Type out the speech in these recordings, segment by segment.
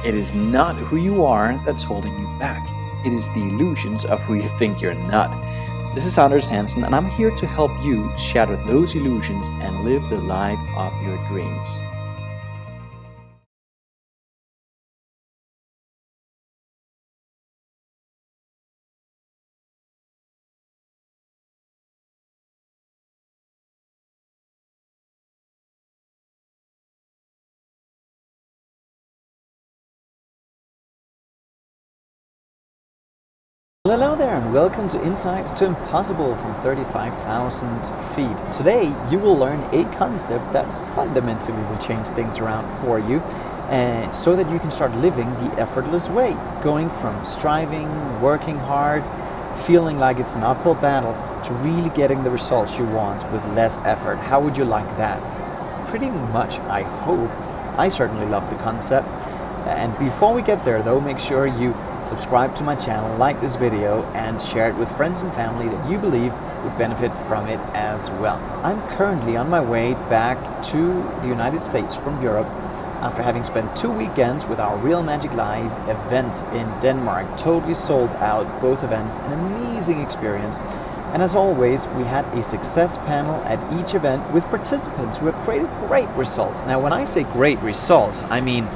It is not who you are that's holding you back. It is the illusions of who you think you're not. This is Anders Hansen, and I'm here to help you shatter those illusions and live the life of your dreams. Hello there and welcome to Insights to Impossible from 35,000 feet. Today you will learn a concept that fundamentally will change things around for you so that you can start living the effortless way, going from striving, working hard, feeling like it's an uphill battle to really getting the results you want with less effort. How would you like that? Pretty much, I hope. I certainly love the concept. And before we get there though, make sure you subscribe to my channel, like this video, and share it with friends and family that you believe would benefit from it as well. I'm currently on my way back to the United States from Europe after having spent 2 weekends with our Real Magic Live events in Denmark. Totally sold out both events, an amazing experience. And as always, we had a success panel at each event with participants who have created great results. Now, when I say great results, I mean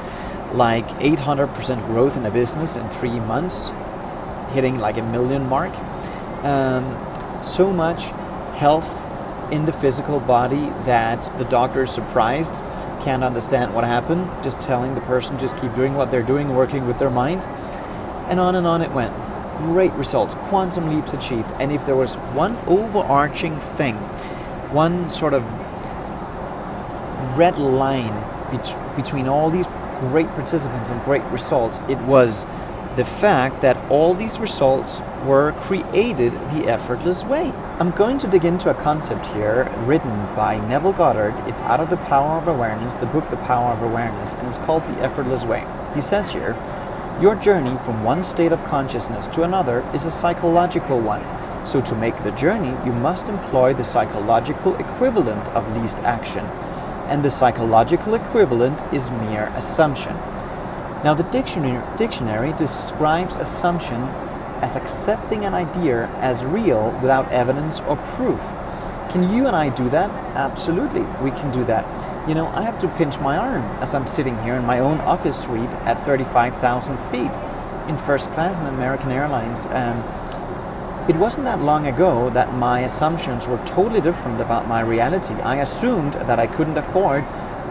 like 800% growth in a business in 3 months, hitting like $1 million mark. So much health in the physical body that the doctor is surprised, can't understand what happened, just telling the person just keep doing what they're doing, working with their mind. And on it went. Great results, quantum leaps achieved. And if there was one overarching thing, one sort of red line between all these great participants and great results, it was the fact that all these results were created the effortless way. I'm going to dig into a concept here written by Neville Goddard. It's out of The Power of Awareness, the book The Power of Awareness, and it's called The Effortless Way. He says here, your journey from one state of consciousness to another is a psychological one. So to make the journey, you must employ the psychological equivalent of least action. And the psychological equivalent is mere assumption. Now the dictionary describes assumption as accepting an idea as real without evidence or proof. Can you and I do that? Absolutely, we can do that. You know, I have to pinch my arm as I'm sitting here in my own office suite at 35,000 feet in first class in American Airlines. It wasn't that long ago that my assumptions were totally different about my reality. I assumed that I couldn't afford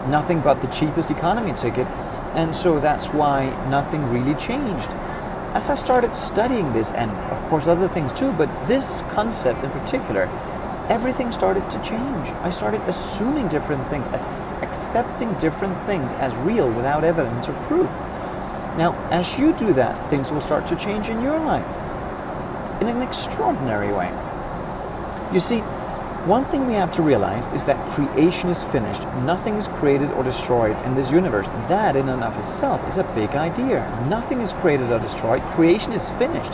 nothing but the cheapest economy ticket, and so that's why nothing really changed. As I started studying this, and of course other things too, but this concept in particular, everything started to change. I started assuming different things, accepting different things as real without evidence or proof. Now, as you do that, things will start to change in your life in an extraordinary way. You see, one thing we have to realize is that creation is finished. Nothing is created or destroyed in this universe. That in and of itself is a big idea. Nothing is created or destroyed. Creation is finished.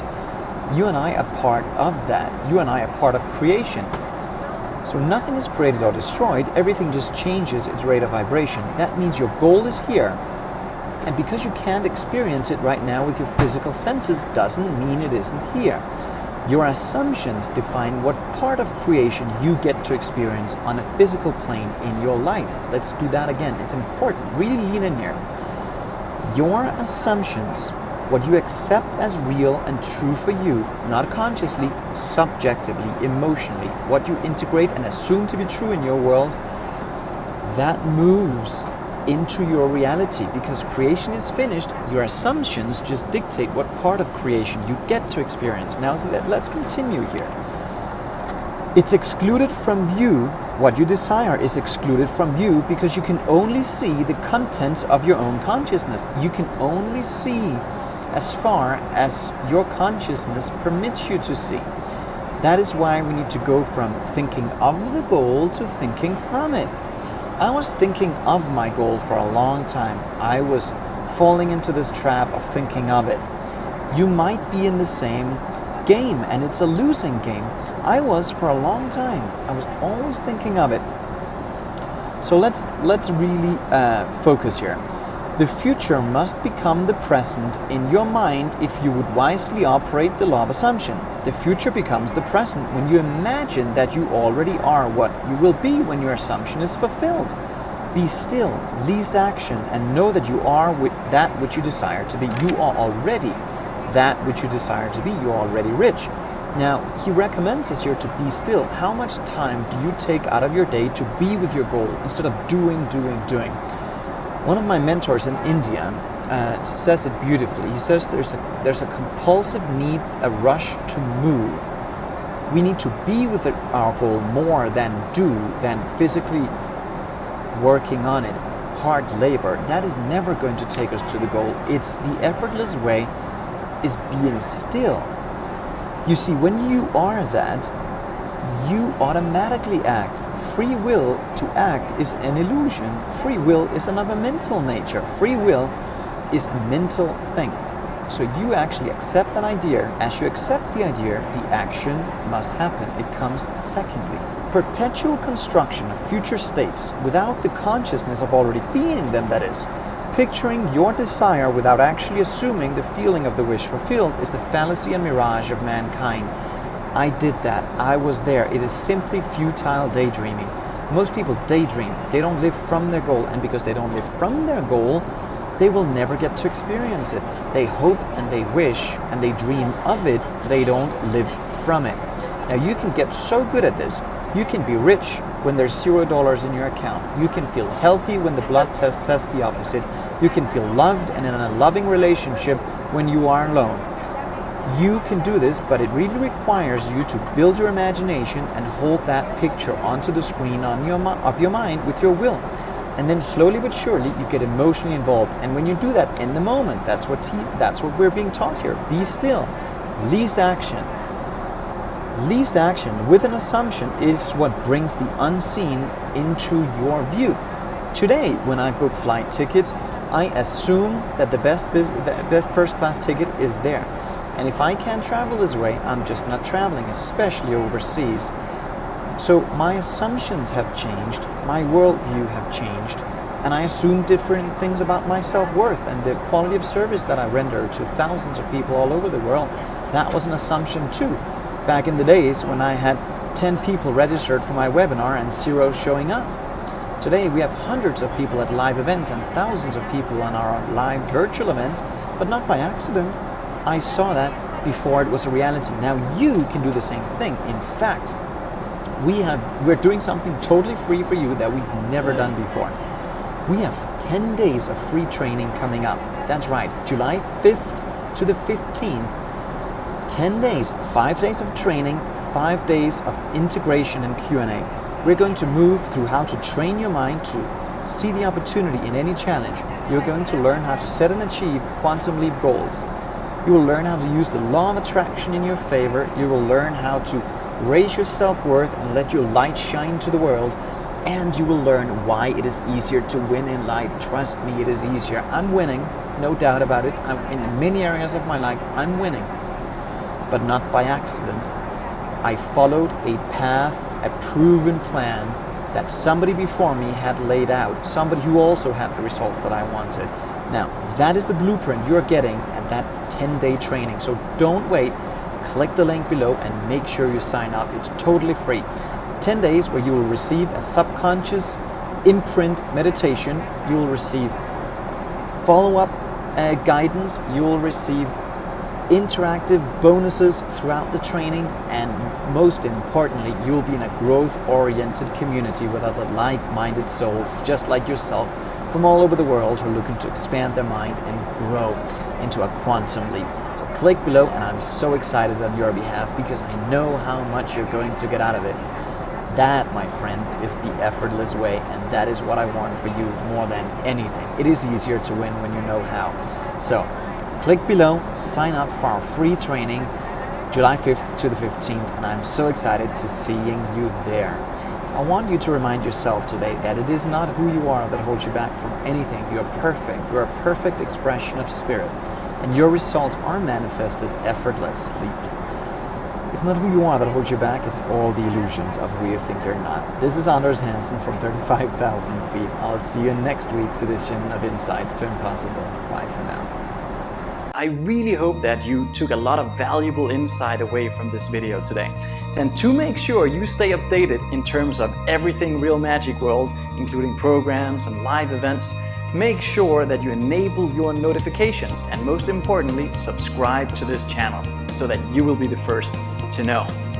You and I are part of that. You and I are part of creation. So nothing is created or destroyed. Everything just changes its rate of vibration. That means your goal is here. And because you can't experience it right now with your physical senses doesn't mean it isn't here. Your assumptions define what part of creation you get to experience on a physical plane in your life. Let's do that again. It's important. Really lean in here. Your assumptions, what you accept as real and true for you, not consciously, subjectively, emotionally, what you integrate and assume to be true in your world, that moves into your reality. Because creation is finished, your assumptions just dictate what part of creation you get to experience. Now let's continue here. It's excluded from you. What you desire is excluded from you because you can only see the contents of your own consciousness. You can only see as far as your consciousness permits you to see. That is why we need to go from thinking of the goal to thinking from it. I was thinking of my goal for a long time. I was falling into this trap of thinking of it. You might be in the same game, and it's a losing game. I was for a long time. I was always thinking of it. So let's really focus here. The future must become the present in your mind if you would wisely operate the law of assumption. The future becomes the present when you imagine that you already are what you will be when your assumption is fulfilled. Be still, least action, and know that you are that which you desire to be. You are already that which you desire to be. You are already rich. Now, he recommends us here to be still. How much time do you take out of your day to be with your goal instead of doing? One of my mentors in India says it beautifully. He says there's a compulsive need, a rush to move. We need to be with our goal more than physically working on it. Hard labor, that is never going to take us to the goal. It's the effortless way is being still. You see, when you are that, you automatically act. Free will to act is an illusion. Free will is another mental nature. Free will is a mental thing. So you actually accept an idea. As you accept the idea, the action must happen. It comes secondly. Perpetual construction of future states without the consciousness of already being them, that is. Picturing your desire without actually assuming the feeling of the wish fulfilled is the fallacy and mirage of mankind. I did that. I was there. It is simply futile daydreaming. Most people daydream. They don't live from their goal, and because they don't live from their goal, they will never get to experience it. They hope and they wish and they dream of it. They don't live from it. Now you can get so good at this. You can be rich when there's $0 in your account. You can feel healthy when the blood test says the opposite. You can feel loved and in a loving relationship when you are alone. You can do this, but it really requires you to build your imagination and hold that picture onto the screen of your mind with your will. And then slowly but surely you get emotionally involved. And when you do that in the moment, that's what we're being taught here. Be still. Least action. Least action with an assumption is what brings the unseen into your view. Today, when I book flight tickets, I assume that the best first class ticket is there. And if I can't travel this way, I'm just not traveling, especially overseas. So my assumptions have changed, my worldview have changed, and I assume different things about my self-worth and the quality of service that I render to thousands of people all over the world. That was an assumption too. Back in the days when I had 10 people registered for my webinar and 0 showing up. Today we have hundreds of people at live events and thousands of people on our live virtual events, but not by accident. I saw that before it was a reality. Now you can do the same thing. In fact, we're doing something totally free for you that we've never done before. We have 10 days of free training coming up. That's right, July 5th to the 15th. 10 days, 5 days of training, 5 days of integration and Q&A. We're going to move through how to train your mind to see the opportunity in any challenge. You're going to learn how to set and achieve quantum leap goals. You will learn how to use the law of attraction in your favor. You will learn how to raise your self-worth and let your light shine to the world. And you will learn why it is easier to win in life. Trust me, it is easier. I'm winning, no doubt about it. In many areas of my life, I'm winning. But not by accident. I followed a path, a proven plan that somebody before me had laid out. Somebody who also had the results that I wanted. Now, that is the blueprint you're getting at that 10-day training. So don't wait. Click the link below and make sure you sign up. It's totally free. 10 days where you will receive a subconscious imprint meditation. You will receive follow-up guidance. You will receive interactive bonuses throughout the training, and most importantly, you'll be in a growth-oriented community with other like-minded souls just like yourself from all over the world who are looking to expand their mind and grow into a quantum leap. So click below, and I'm so excited on your behalf because I know how much you're going to get out of it. That, my friend, is the effortless way, and that is what I want for you more than anything. It is easier to win when you know how. So click below, sign up for our free training, July 5th to the 15th, and I'm so excited to seeing you there. I want you to remind yourself today that it is not who you are that holds you back from anything. You're perfect. You're a perfect expression of spirit, and your results are manifested effortlessly. It's not who you are that holds you back, it's all the illusions of who you think you're not. This is Anders Hansen from 35,000 feet. I'll see you in next week's edition of Insights to Impossible. Bye for now. I really hope that you took a lot of valuable insight away from this video today. And to make sure you stay updated in terms of everything Real Magic World, including programs and live events, make sure that you enable your notifications and most importantly, subscribe to this channel so that you will be the first to know.